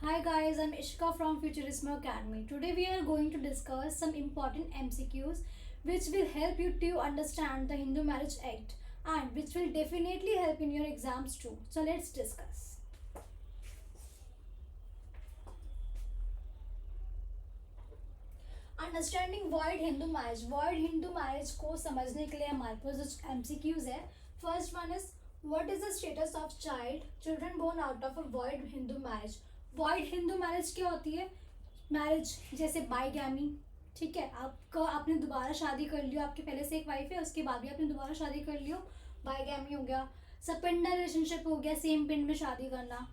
Hi guys, I'm Ishka from Futurismo Academy. Today we are going to discuss some important MCQs which will help you to understand the Hindu Marriage Act and which will definitely help in your exams too. So let's discuss. Understanding void Hindu marriage, void Hindu marriage को समझने के लिए हमारे पास जो MCQs है, first one is what is the status of child children born out of a void Hindu marriage. Void Hindu marriage क्या होती है? मैरिज जैसे बाईगैमी, ठीक है, आपका आपने दोबारा शादी कर लियो, आपके पहले से एक वाइफ है, उसके बाद भी आपने दोबारा शादी कर लियो, बाईगैमी हो गया। सपेंडा रिलेशनशिप हो गया, सेम पिंड में शादी करना,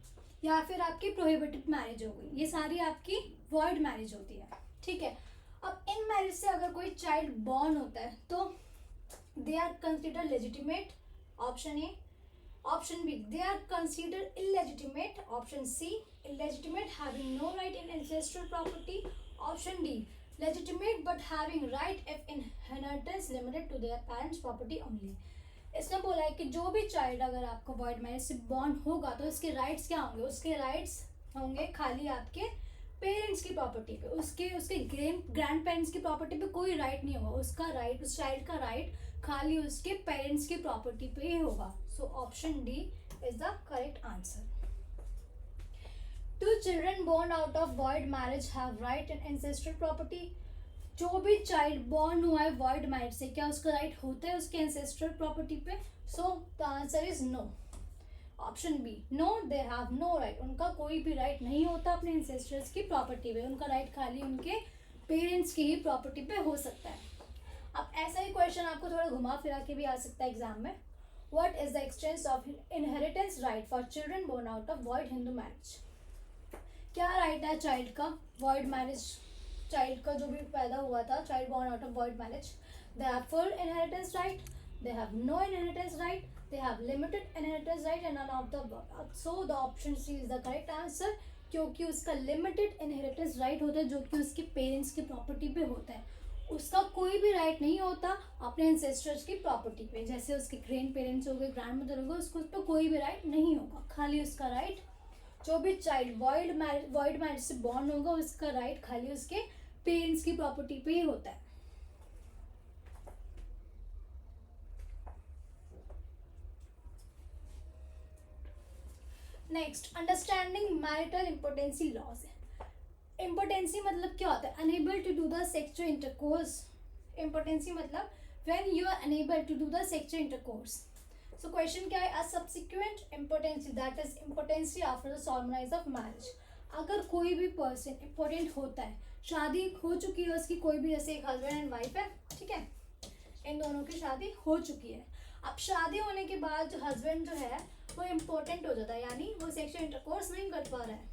या फिर आपकी प्रोहिबिटेड मैरिज हो गई, ये सारी आपकी वॉइड मैरिज होती है, ठीक है। अब इन मैरिज से अगर कोई चाइल्ड बॉर्न होता है तो they are consider legitimate, option A. Option B, they are consider illegitimate, option C illegitimate having no right in ancestral property, option D legitimate but having right if inheritance limited to their parents property only। इसने बोला है कि जो भी child अगर आपको void marriage से born होगा तो इसके राइट्स क्या होंगे? उसके राइट्स होंगे खाली आपके पेरेंट्स की प्रॉपर्टी पे, उसके उसके ग्रैंड पेरेंट्स की प्रॉपर्टी पे कोई राइट नहीं होगा। उसका राइट, उस चाइल्ड का राइट खाली उसके पेरेंट्स की प्रॉपर्टी पे ही होगा। सो option D is the correct answer. Do children born out of void marriage have right in ancestral property? जो भी चाइल्ड बॉर्न हुआ है वॉइड मैरिज से, क्या उसका राइट होता है उसके एंसेस्ट्रल प्रॉपर्टी पे? So the answer is no, option B, no, they have no right. उनका कोई भी राइट नहीं होता अपने एंसेस्टर्स की प्रॉपर्टी पे, उनका राइट खाली उनके पेरेंट्स की ही प्रॉपर्टी पे हो सकता है। अब ऐसा ही क्वेश्चन आपको थोड़ा घुमा फिरा के भी आ सकता है एग्जाम में। What is the extent of inheritance right for children born out of void Hindu marriage? क्या राइट है चाइल्ड का वॉइड मैरिज, चाइल्ड का जो भी पैदा हुआ था, child born out of void marriage, they have full inheritance right, they have no inheritance right, they have limited inheritance right and none of the. So the option C is the correct answer, क्योंकि उसका limited inheritance right होता है जो कि उसके parents की property पे होता है। उसका कोई भी राइट नहीं होता अपने एंसेस्टर्स की प्रॉपर्टी पे, जैसे उसके ग्रैंड पेरेंट्स हो गए, ग्रैंड मदर हो गए, उसको उस पर कोई भी राइट नहीं होगा। खाली उसका राइट, जो भी चाइल्ड वॉइड मैरिज से बॉर्न होगा उसका राइट खाली उसके पेरेंट्स की प्रॉपर्टी पे ही होता है। Next, understanding marital impotency laws है। इम्पोर्टेंसी मतलब क्या होता है? Unable to do the sexual intercourse. Impotency मतलब when you are unable to do the sexual intercourse. So question क्या है? A subsequent impotency, that is impotency after the solemnize of marriage. अगर कोई भी पर्सन इम्पोर्टेंट होता है, शादी हो चुकी है उसकी, कोई भी, जैसे एक हस्बैंड एंड वाइफ है, ठीक है, इन दोनों की शादी हो चुकी है। अब शादी होने के बाद जो हस्बैंड जो है वो इम्पोर्टेंट हो जाता है, यानी वो सेक्सुअल इंटरकोर्स नहीं कर पा रहा है,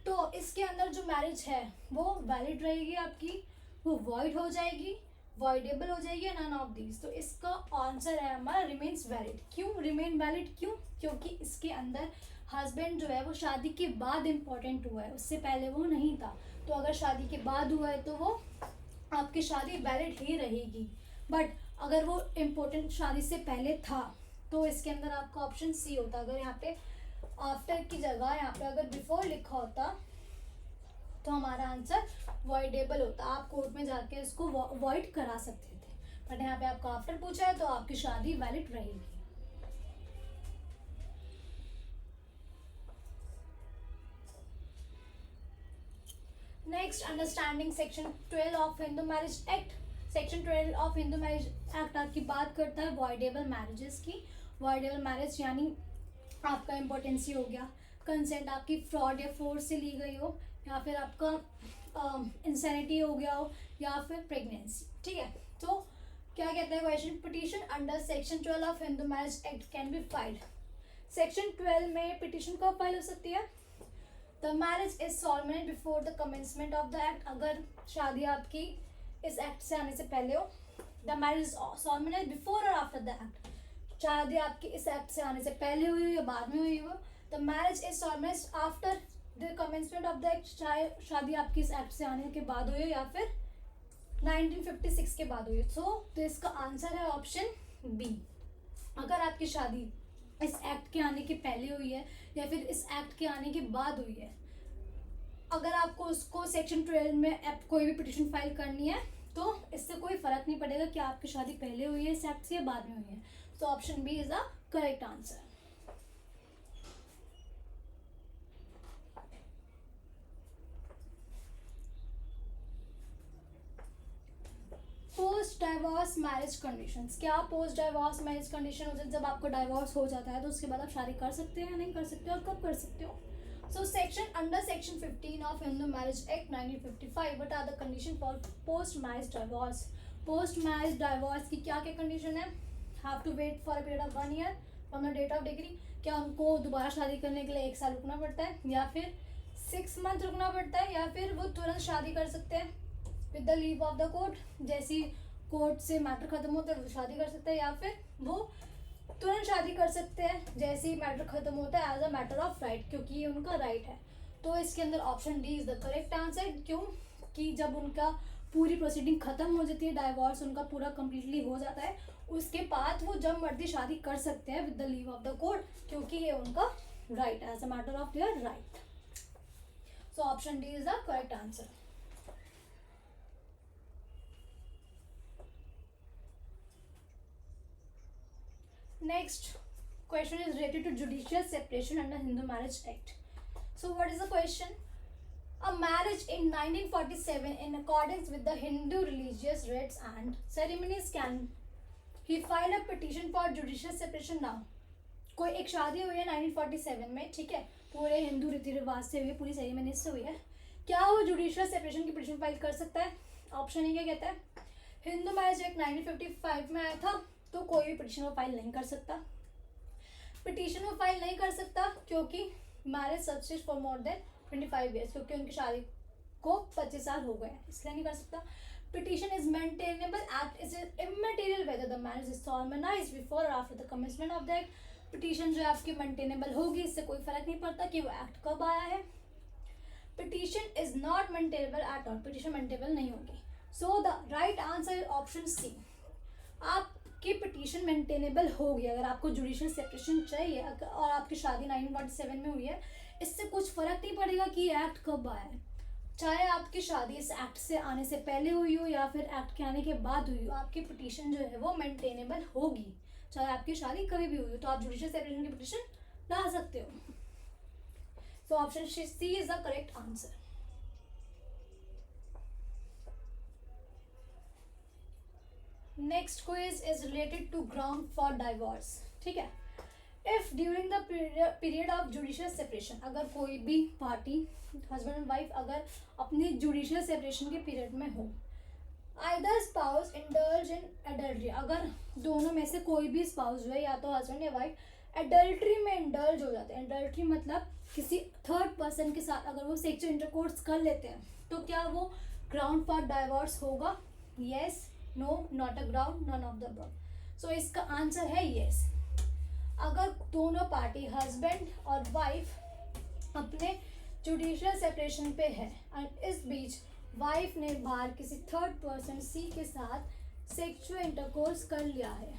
तो इसके अंदर जो मैरिज है वो वैलिड रहेगी आपकी, वो वॉइड हो जाएगी, वॉइडेबल हो जाएगी, नन ऑफ दीज। तो इसका आंसर है हमारा रिमेन्स वैलिड। क्यों रिमेन वैलिड? क्यों? क्योंकि इसके अंदर हस्बैंड जो है वो शादी के बाद इम्पोर्टेंट हुआ है, उससे पहले वो नहीं था। तो अगर शादी के बाद हुआ है तो वो आपकी शादी वैलिड ही रहेगी। बट अगर वो इम्पोर्टेंट शादी से पहले था तो इसके अंदर आपका ऑप्शन सी होता। अगर यहाँ पे आफ्टर की जगह यहाँ पे अगर बिफोर लिखा होता तो हमारा आंसर वॉइडेबल होता, आप कोर्ट में जाके इसको वॉइड करा सकते थे। बट यहाँ पे आपका आफ्टर पूछा है तो आपकी शादी वैलिड रहेगी। Next, understanding section 12 of Hindu marriage act. Section 12 of Hindu marriage act आपकी बात करता है वॉइडेबल मैरिजेस की। वॉइडेबल मैरिज यानी आपका इम्पोर्टेंसी हो गया, कंसेंट आपकी फ्रॉड या फोर्स से ली गई हो, या फिर आपका इंसैनिटी हो गया हो, या फिर प्रेगनेंसी, ठीक है। तो क्या कहता है question? Petition under section 12 of Hindu marriage act can be filed. Section 12 में पिटिशन कब फाइल हो सकती है? The marriage is सॉलमेंट before the commencement of the act. अगर शादी आपकी इस एक्ट से आने से पहले हो, द मैरिज इज सॉलमेंट बिफोर और आफ्टर द एक्ट। शादी आपकी इस एक्ट से आने से पहले हुई हो या बाद में हुई हो, the marriage is सॉलमेंट after the commencement of the act. चाहे शादी आपकी इस एक्ट से आने के बाद हुई हो या फिर 1956 के बाद हुई हो। तो इसका आंसर है ऑप्शन बी। अगर आपकी शादी इस एक्ट के आने के पहले हुई है या फिर इस एक्ट के आने के बाद हुई है अगर आपको उसको सेक्शन 12 में कोई भी पिटिशन फाइल करनी है तो इससे कोई फर्क नहीं पड़ेगा कि आपकी शादी पहले हुई है इस एक्ट से या बाद में हुई है. So option B is the correct answer. Post divorce marriage conditions. क्या पोस्ट डाइवोर्स मैरिज कंडीशन होता है? जब आपको डाइवोर्स हो जाता है तो उसके बाद आप शादी कर सकते हैं या नहीं कर सकते, और कब कर सकते हो? So section under section 15 of Hindu marriage act 1955 what are the condition for post marriage divorce. Post marriage divorce की क्या क्या कंडीशन है? Have to wait for a period of 1 year from the date of degree. क्या उनको दोबारा शादी करने के लिए 1 साल रुकना पड़ता है, या फिर 6 मंथ रुकना पड़ता है, या फिर वो तुरंत शादी कर सकते हैं with the leave of the court. जैसी कोर्ट से मैटर खत्म होता है वो शादी कर सकते हैं, या फिर वो तुरंत शादी कर सकते हैं जैसे ही मैटर खत्म होता है as a matter of right, क्योंकि ये उनका राइट है. तो इसके अंदर option D is the correct answer. क्यों कि जब उनका पूरी प्रोसीडिंग खत्म हो जाती है, डाइवोर्स उनका पूरा कंप्लीटली हो जाता है, उसके बाद वो जब मर्जी शादी कर सकते हैं with the leave of the court, क्योंकि ये उनका राइट है as a matter of their right. So option D is the correct answer. Next question is related to judicial separation under Hindu Marriage Act. So what is the question? A marriage in 1947 in accordance with the Hindu religious rites and ceremonies, can he file a petition for judicial separation now? कोई एक शादी हुई है 1947 में, ठीक है, पूरे हिंदू रीति रिवाज से हुई है, पूरी सेरेमनी से हुई है, क्या वो जुडिशियल सेपरेशन की पिटिशन फाइल कर सकता है? ऑप्शन ए क्या कहता है? हिंदू मैरिज एक्ट 1955 में आया था तो कोई भी पिटिशन वो फाइल नहीं कर सकता. पिटिशन वो फाइल नहीं कर सकता क्योंकि marriage subsist for more than 25 years, क्योंकि उनकी शादी को 25 साल हो गए हैं, इसलिए नहीं कर सकता. Petition is maintainable act is immaterial whether the marriage is solemnized before और after the commencement of the act. Petition जो है आपकी मेंटेनेबल होगी, इससे कोई फर्क नहीं पड़ता कि वो एक्ट कब आया है. Petition is not maintainable at all, petition maintainable नहीं होगी. So the right answer is option C. आपकी पिटीशन मेंटेनेबल होगी अगर आपको जुडिशियल सेपरेशन चाहिए और आपकी शादी 1947 में हुई है, इससे कुछ फर्क नहीं पड़ेगा कि ये एक्ट कब आया है. चाहे आपकी शादी इस एक्ट से आने से पहले हुई हो या फिर एक्ट के आने के बाद हुई हो, आपकी पिटीशन जो है वो मेंटेनेबल होगी, चाहे आपकी शादी कभी भी हुई हो. तो आप जुडिशियल सेपरेशन की पिटीशन ला सकते हो. So option C is the correct answer. Next quiz is related to ground for divorce. ठीक है, if during the period of judicial separation, अगर कोई भी पार्टी हस्बैंड एंड वाइफ अगर अपनी जुडिशियल सेपरेशन के पीरियड में हो, either spouse indulge in adultery, अगर दोनों में से कोई भी स्पाउस जो है या तो हस्बैंड या वाइफ एडल्ट्री में इंडल्ज हो जाते हैं. एडल्ट्री मतलब किसी थर्ड पर्सन के साथ अगर वो सेक्सुअल इंटरकोर्स कर लेते हैं, तो क्या वो ग्राउंड फॉर डाइवोर्स होगा? Yes, no, not a ground, none of the above. सो इसका आंसर है यस. अगर दोनों पार्टी हस्बैंड और वाइफ अपने जुडिशियल सेपरेशन पे है और इस बीच वाइफ ने बाहर किसी थर्ड पर्सन सी के साथ सेक्सुअल इंटरकोर्स कर लिया है,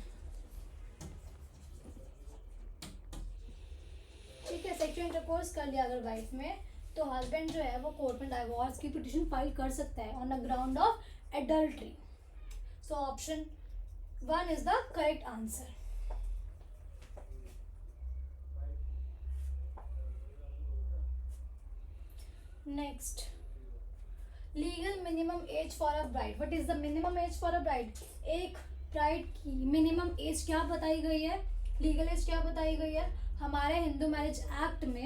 ठीक है, सेक्सुअल इंटरकोर्स कर लिया अगर वाइफ में, तो हस्बैंड जो है वो कोर्ट में डाइवोर्स की पिटीशन फाइल कर सकता है on the ground of adultery. So option 1 is the correct answer. Next, legal minimum age for a bride. What is the minimum age for a bride? एक bride की minimum age क्या बताई गई है? Legal as क्या बताई गई है? हमारे हिंदू मैरिज एक्ट में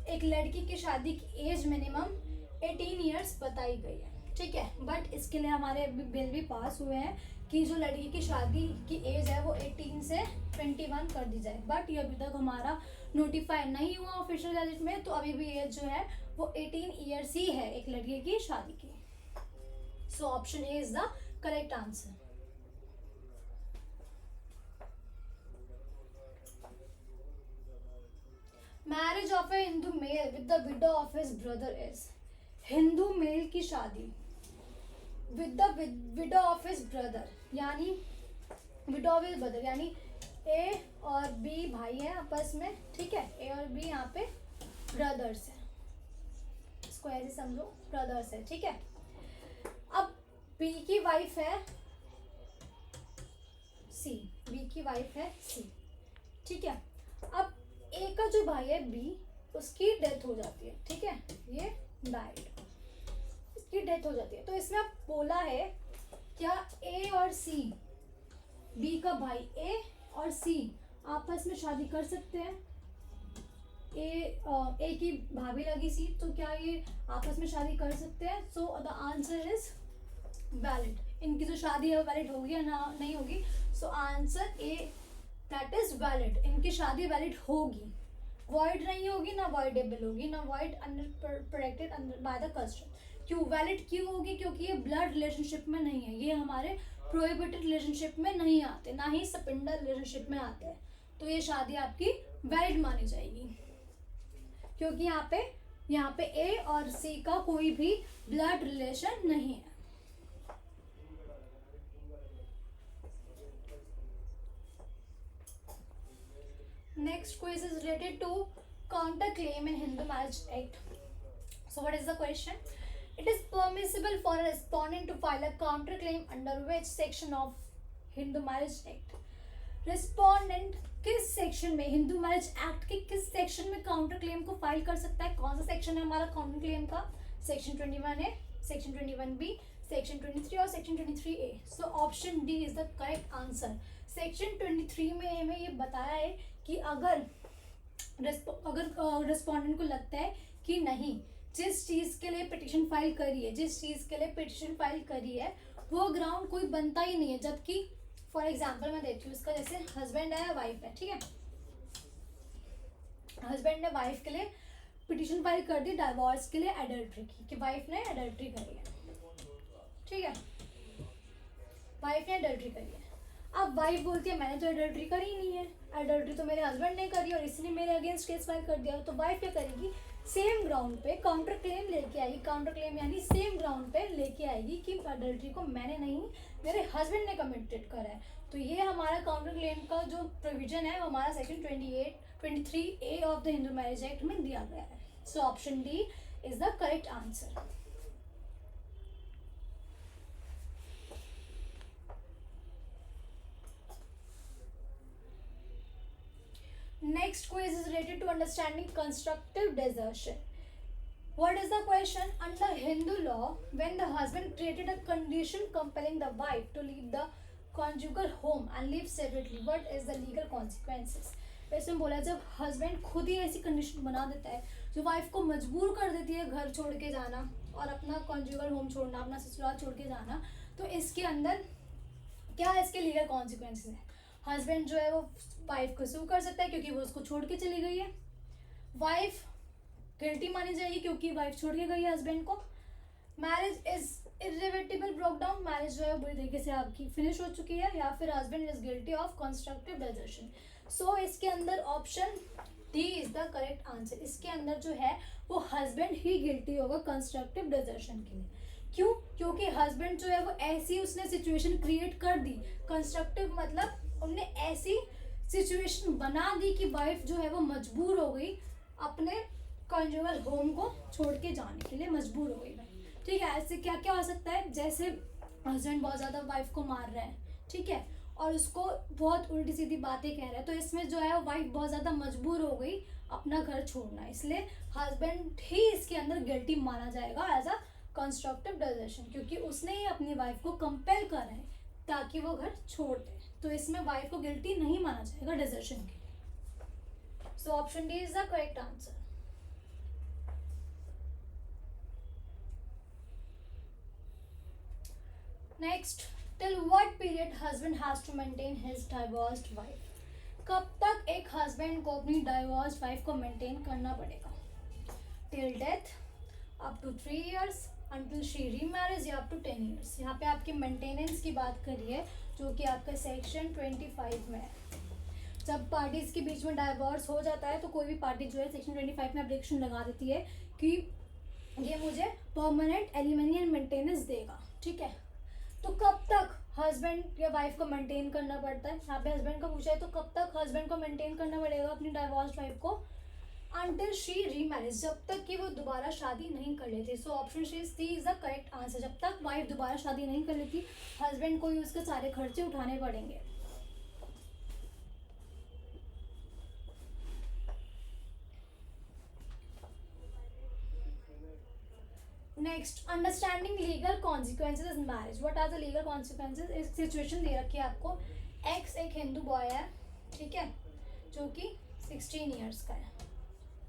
एक लड़की की शादी की एज मिनिमम 18 ईयर्स बताई गई है, ठीक है. बट इसके लिए हमारे बिल भी पास हुए हैं कि जो लड़की की शादी की एज है वो 18 से 21 कर दी जाए. बट ये अभी तक हमारा नोटिफाई नहीं हुआ ऑफिशियल गैजेट में, तो अभी भी एज जो है वो 18 ईयर्स ही है एक लड़की की शादी की. So option A is the correct answer. Marriage of a Hindu male with the widow of his brother is. Hindu male की शादी with the widow of his brother, यानी विडो ऑफ हिज ब्रदर यानी ए और बी भाई हैं आपस में, ठीक है, ए और बी यहाँ पे ब्रदर्स हैं. इसको ऐसे समझो ब्रदर्स है, ठीक है। अब बी की वाइफ है सी, बी की वाइफ है सी, ठीक है। अब ए का जो भाई है बी, उसकी डेथ हो जाती है, ठीक है, ये डाइड, इसकी डेथ हो जाती है। तो इसमें अब बोला है क्या ए और सी, बी का भाई ए और सी आपस में शादी कर सकते हैं? ए की भाभी लगी सी, तो क्या ये आपस में शादी कर सकते हैं? सो द आंसर इज वैलिड। इनकी जो शादी है वो वैलिड होगी या ना नहीं होगी? So answer A that is valid, इनकी शादी वैलिड होगी, वॉइड नहीं होगी, ना वॉइडेबल होगी, ना void under protected under by the custom. क्यों वैलिड क्यों होगी? क्योंकि ये ब्लड रिलेशनशिप में नहीं है, ये हमारे प्रोहिबिटेड रिलेशनशिप में नहीं आते, ना ही सपिंडल रिलेशनशिप में आते हैं, तो ये शादी आपकी वैलिड मानी जाएगी, क्योंकि यहाँ पे ए और सी का कोई भी ब्लड रिलेशन नहीं है। Next quiz is related to counter claim in Hindu Marriage Act. So what is the question? It is permissible for a respondent to file a counter claim under which section of Hindu Marriage Act? Respondent किस section में, Hindu marriage act के किस section में counter claim को file कर सकता है? कौन सा सेक्शन है हमारा काउंटर क्लेम का? सेक्शन 21 है, सेक्शन 21B, सेक्शन 23 और section 23A। So option D is the correct answer. Section 23 में हमें ये बताया है कि अगर रिस्पोंडेंट को लगता है कि नहीं, जिस चीज़ के लिए पिटिशन फाइल करी है, जिस चीज़ के लिए पिटिशन फाइल करी है वो ग्राउंड कोई बनता ही नहीं है, जबकि फॉर एग्जाम्पल मैं देती हूँ इसका, जैसे हस्बैंड है वाइफ है, ठीक है, हस्बैंड ने वाइफ के लिए पिटिशन फाइल कर दी डाइवोर्स के लिए एडल्ट्री की, कि वाइफ ने एडल्ट्री करी है, ठीक है, वाइफ ने एडल्ट्री करी है। अब वाइफ बोलती है मैंने तो एडल्ट्री करी ही नहीं है, एडल्ट्री तो मेरे हस्बैंड ने करी और इसने मेरे अगेंस्ट केस फाइल कर दिया। तो वाइफ क्या करेगी? सेम ग्राउंड पे काउंटर क्लेम लेके आएगी, काउंटर क्लेम यानी सेम ग्राउंड पे लेके आएगी कि एडल्ट्री को मैंने नहीं, मेरे हस्बैंड ने कमिटेड करा है। तो ये हमारा काउंटर क्लेम का जो प्रोविजन है वो हमारा section 23A of the Hindu marriage act में दिया गया है। So option D is the correct answer. Next quiz is related to understanding constructive desertion. What is the question? Under Hindu law, when the husband created a condition compelling the wife to leave the conjugal home and live separately, what is the legal consequences? इसमें बोला जब husband खुद ही ऐसी condition बना देता है जो wife को मजबूर कर देती है घर छोड़ के जाना और अपना कॉन्जुगल होम छोड़ना, अपना ससुराल छोड़ के जाना, तो इसके अंदर क्या इसके लीगल कॉन्सिक्वेंसेस है? हस्बैंड जो है वो वाइफ को सू कर सकता है क्योंकि वो उसको छोड़ के चली गई है, वाइफ गिल्टी मानी जाएगी क्योंकि वाइफ छोड़ के गई है हस्बैंड को, marriage is irreversible broke down, marriage जो है बुरी तरीके से आपकी फिनिश हो चुकी है, या फिर husband is guilty of constructive desertion. So इसके अंदर option D is the correct answer. इसके अंदर जो है वो हस्बैंड ही गिल्टी होगा कंस्ट्रक्टिव डिजर्शन के लिए। क्यों? क्योंकि हस्बैंड जो है वो ऐसी उसने सिचुएशन क्रिएट कर दी, कंस्ट्रक्टिव मतलब उनने ऐसी सिचुएशन बना दी कि वाइफ जो है वो मजबूर हो गई अपने कॉन्जुगल होम को छोड़ के जाने के लिए, मजबूर हो गई। ठीक है, ऐसे क्या क्या हो सकता है? जैसे हस्बैंड बहुत ज़्यादा वाइफ को मार रहा है, ठीक है, और उसको बहुत उल्टी सीधी बातें कह रहा है, तो इसमें जो है वाइफ बहुत ज़्यादा मजबूर हो गई अपना घर छोड़ना, इसलिए हस्बैंड ही इसके अंदर गिल्टी माना जाएगा एज अ कंस्ट्रक्टिव डिजर्शन, क्योंकि उसने ही अपनी वाइफ को कंपेल करा है ताकि वो घर छोड़ दे, तो इसमें वाइफ को गिल्टी नहीं माना जाएगा डिजर्शन के लिए। So option D is the correct answer. Next, till what period husband has to maintain his divorced wife? कब तक एक हस्बैंड को अपनी डाइवोर्स्ड वाइफ को मेंटेन करना पड़ेगा? Till death, up to 3 years, until she remarries, या अप टू 10 years। यहाँ पे आपकी मेंटेनेंस की बात करी है जो कि आपका सेक्शन 25 में है। जब पार्टीज के बीच में डाइवोर्स हो जाता है तो कोई भी पार्टी जो है सेक्शन 25 में एप्लीकेशन लगा देती है कि ये मुझे परमानेंट एलिमनी एंड मेंटेनेंस देगा, ठीक है। तो कब तक हस्बैंड या वाइफ को मेंटेन करना पड़ता है? यहाँ पे हस्बैंड का पूछा है, तो कब तक हस्बैंड को मेंटेन करना पड़ेगा अपनी डाइवोर्स्ड वाइफ को? until she remarries, जब तक कि वो दोबारा शादी नहीं कर लेती. So option C is the correct answer. जब तक वाइफ दोबारा शादी नहीं कर लेती, हस्बैंड को ही उसके सारे खर्चे उठाने पड़ेंगे. Next, understanding legal consequences in marriage. What are the legal consequences. एक सिचुएशन दे रखी है आपको. एक्स एक हिंदू बॉय है, ठीक है, जो कि 16 ईयर्स का है.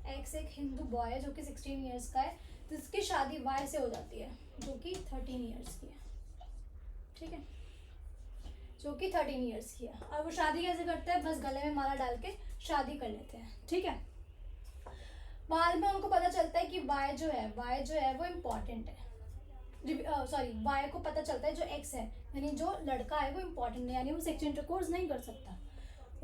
एक्स एक हिंदू बॉय है जो कि 16 ईयर्स का है, जिसकी शादी वाई से हो जाती है जो कि 13 ईयर्स की है. ठीक है, जो कि 13 ईयर्स की है. और वो शादी कैसे करते हैं, बस गले में माला डाल के शादी कर लेते हैं. ठीक है, बाद में उनको पता चलता है कि वाई जो है वो इम्पॉर्टेंट है. सॉरी, वाई को पता चलता है जो एक्स है, यानी जो लड़का है वो इम्पॉर्टेंट है, यानी वो सेक्सुअल इंटरकोर्स नहीं कर सकता.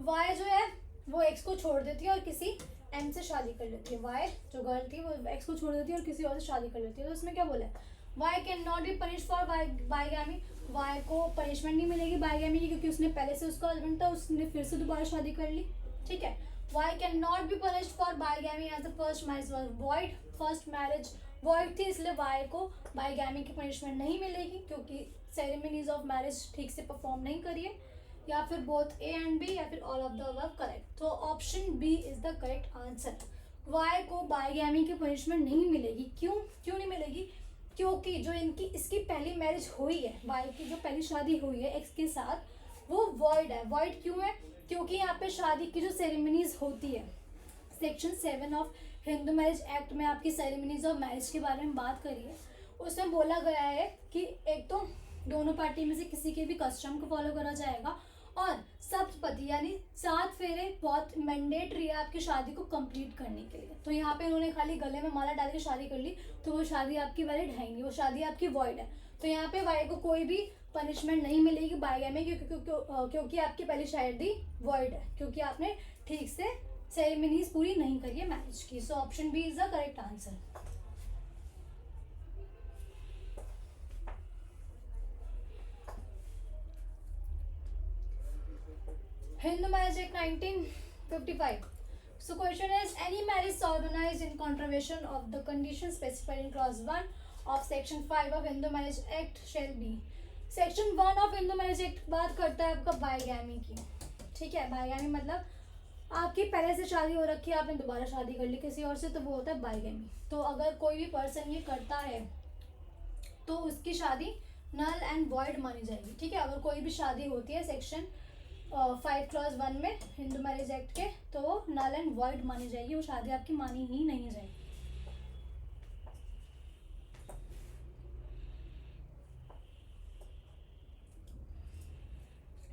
वाई जो है वो एक्स को छोड़ देती है और किसी एम से शादी कर लेती है. वाई जो गर्ल थी वो एक्स को छोड़ देती है और किसी और से शादी कर लेती है. तो उसमें क्या बोला है, Y can not be punish for bigamy. Y को पनिशमेंट नहीं मिलेगी बाईगैमी की, क्योंकि उसने पहले से उसका हस्बैंड था, उसने फिर से दोबारा शादी कर ली. ठीक है, Y can not be punished for bigamy as the first marriage was void. First marriage void थी, इसलिए वाई को बाईगैमी की पनिशमेंट नहीं मिलेगी, क्योंकि सेरेमनीज ऑफ मैरिज ठीक से परफॉर्म नहीं करी है. या फिर बोथ ए एंड बी, या फिर all of the above correct. तो option B is the correct answer. Y को बाईगैमी की पनिशमेंट नहीं मिलेगी. क्यों नहीं मिलेगी, क्योंकि जो इसकी पहली मैरिज हुई है, वाई की जो पहली शादी हुई है एक्स के साथ, वो वॉइड है. वॉइड क्यों है, क्योंकि यहाँ पे शादी की जो सेरेमनीज होती है, section 7 of Hindu marriage act में आपकी सेरेमनीज ऑफ मैरिज के बारे में बात करी है. उसमें बोला गया है कि एक तो दोनों पार्टी में से किसी के भी कस्टम को फॉलो करा जाएगा, और सप्तपदी यानी 7 फेरे बहुत मैंडेटरी है आपकी शादी को कंप्लीट करने के लिए. तो यहाँ पे उन्होंने खाली गले में माला डाल के शादी कर ली, तो वो शादी आपकी वैलिड है नहीं, वो शादी आपकी वॉइड है. तो यहाँ पे वाई को कोई भी पनिशमेंट नहीं मिलेगी बाईगैमी, क्योंकि आपकी पहली शादी वॉइड है, क्योंकि आपने ठीक से सेरेमनीज पूरी नहीं करी है मैरिज की. So option B is the correct answer. Hindu Marriage Act 1955. So question is, any marriage organized in contravention of the conditions specified in clause 1 of section 5 of Hindu Marriage Act shall be. Section 1 of Hindu Marriage Act बात करता है आपका बाईगैमी की. ठीक है, बाईगैमी मतलब आपकी पहले से शादी हो रखी है, आपने दोबारा शादी कर ली किसी और से, तो वो होता है बाईगैमी. तो अगर कोई भी पर्सन ये करता है तो उसकी शादी नल एंड वॉइड मानी जाएगी. ठीक है, अगर कोई भी शादी होती है सेक्शन 5 क्लॉज 1 में हिंदू मैरिज एक्ट के, तो वो नल एंड वॉइड मानी जाएगी, वो शादी आपकी मानी ही नहीं जाएगी.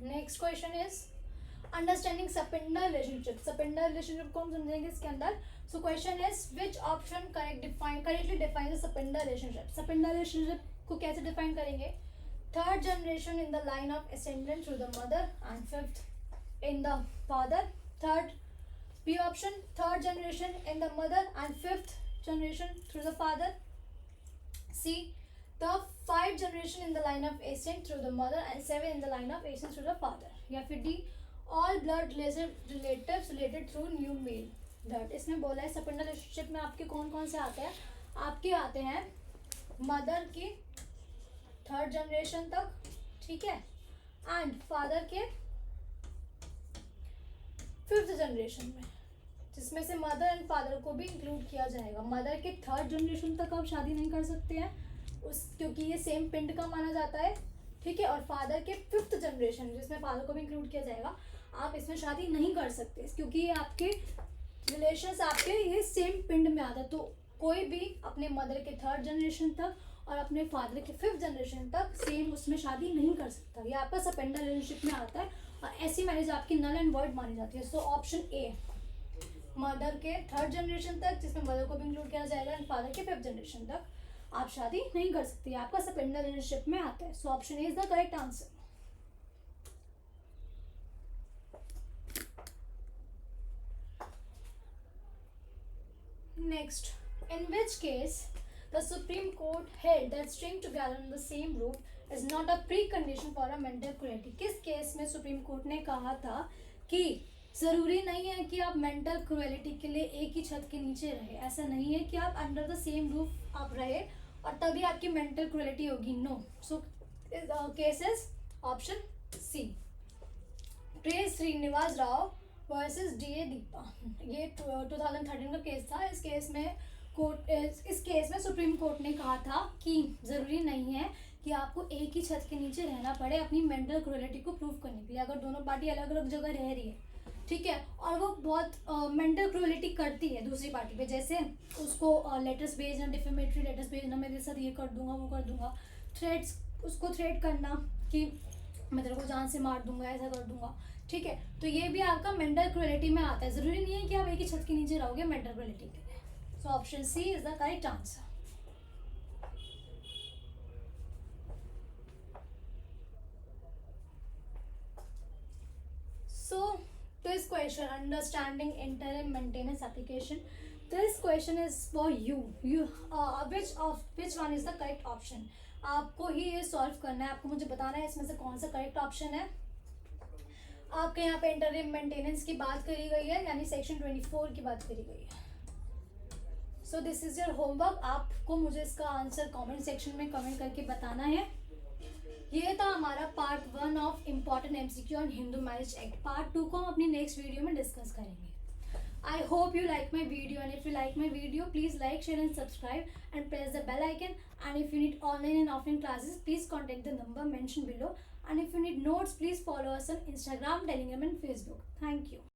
Next question is understanding sapinda relationship. Sapinda relationship को हम समझेंगे इसके अंदर. So question is, which option correctly define the sapinda relationship. Sapinda relationship को कैसे डिफाइन करेंगे, third generation in the line of ascendant through the mother and fifth in the father. Third B option, third generation in the mother and fifth generation through the father. C, the 5 generation in the line of ascent through the mother and 7 in the line of ascent through the father. या फिर D, all blood relatives related through new male blood. इसमें बोला है सपिंडल relationship में आपके कौन कौन से आते हैं. आपके आते हैं मदर की 3rd जनरेशन तक, ठीक है, एंड फादर के 5th जनरेशन में, जिसमें से मदर एंड फादर को भी इंक्लूड किया जाएगा. मदर के 3rd जनरेशन तक आप शादी नहीं कर सकते हैं क्योंकि ये सेम पिंड का माना जाता है. ठीक है, और फादर के 5th जनरेशन जिसमें फादर को भी इंक्लूड किया जाएगा, आप इसमें शादी नहीं कर सकते क्योंकि ये आपके रिलेशंस आपके ये सेम पिंड में आता है. तो कोई भी अपने मदर के 3rd जनरेशन तक और अपने फादर के 5th जनरेशन तक सेम उसमें शादी नहीं कर सकता. ये आपका सपेंडर रिलेशनशिप में आता है, और ऐसी मैरिज आपकी नल एंड वॉइड मानी जाती है. सो ऑप्शन ए, मदर के 3rd जनरेशन तक, जिसमें मदर को भी इंक्लूड किया जाएगा, एंड फादर के 5th जनरेशन तक आप शादी नहीं कर सकते. आपका सपेंडर रिलेशनशिप में आता है. So option A is the correct answer. Next, in which case the Supreme Court held that staying together in the same roof is not a precondition for a mental clarity. किस case में supreme court ने कहा था कि ज़रूरी नहीं है कि आप मेंटल क्रुएलिटी के लिए एक ही छत के नीचे रहे, ऐसा नहीं है कि आप अंडर द सेम रूफ आप रहे और तभी आपकी मेंटल क्रुएलिटी होगी, no. So cases option C. प्रे श्रीनिवास राव वर्सेस डीए दीपा, ये 2013 का केस था। इस केस में सुप्रीम कोर्ट ने कहा था कि ज़रूरी नहीं है कि आपको एक ही छत के नीचे रहना पड़े अपनी मेंटल क्रुएलिटी को प्रूव करने के लिए। अगर दोनों पार्टी अलग अलग जगह रह रही है, ठीक है, और वो बहुत मेंटल क्रुएलिटी करती है दूसरी पार्टी पे, जैसे उसको लेटर्स भेजना, डिफेमेटरी लेटर्स भेजना, मैं तेरे साथ ये कर दूंगा, वो कर दूंगा, थ्रेट्स, उसको थ्रेट करना कि मैं तेरे को जान से मार दूंगा, ऐसा कर दूंगा, ठीक है, तो ये भी आपका मेंटल क्रुएलिटी में आता है। ज़रूरी नहीं है कि आप एक ही छत के नीचे रहोगे मेंटल क्रुएलिटी के लिए। So option C is the correct answer. So this question, understanding interim maintenance application, this question is for you. Which one is the correct option? आपको ही ये सॉल्व करना है, आपको मुझे बताना है इसमें से कौन सा करेक्ट ऑप्शन है। आपके यहाँ पे इंटरिम मेंटेनेंस की बात करी गई है, यानी सेक्शन 24 की बात करी गई है। So this is your homework. आपको मुझे इसका आंसर कमेंट सेक्शन में कमेंट करके बताना है। ये था हमारा part 1 of important MCQ on Hindu marriage act. Part 2 को हम अपनी नेक्स्ट वीडियो में डिस्कस करेंगे। I hope you like my video, and if you like my video, please like, share and subscribe and press the bell icon. And if you need online and offline classes, please contact the number mentioned below. And if you need notes, please follow us on Instagram, Telegram and Facebook. Thank you.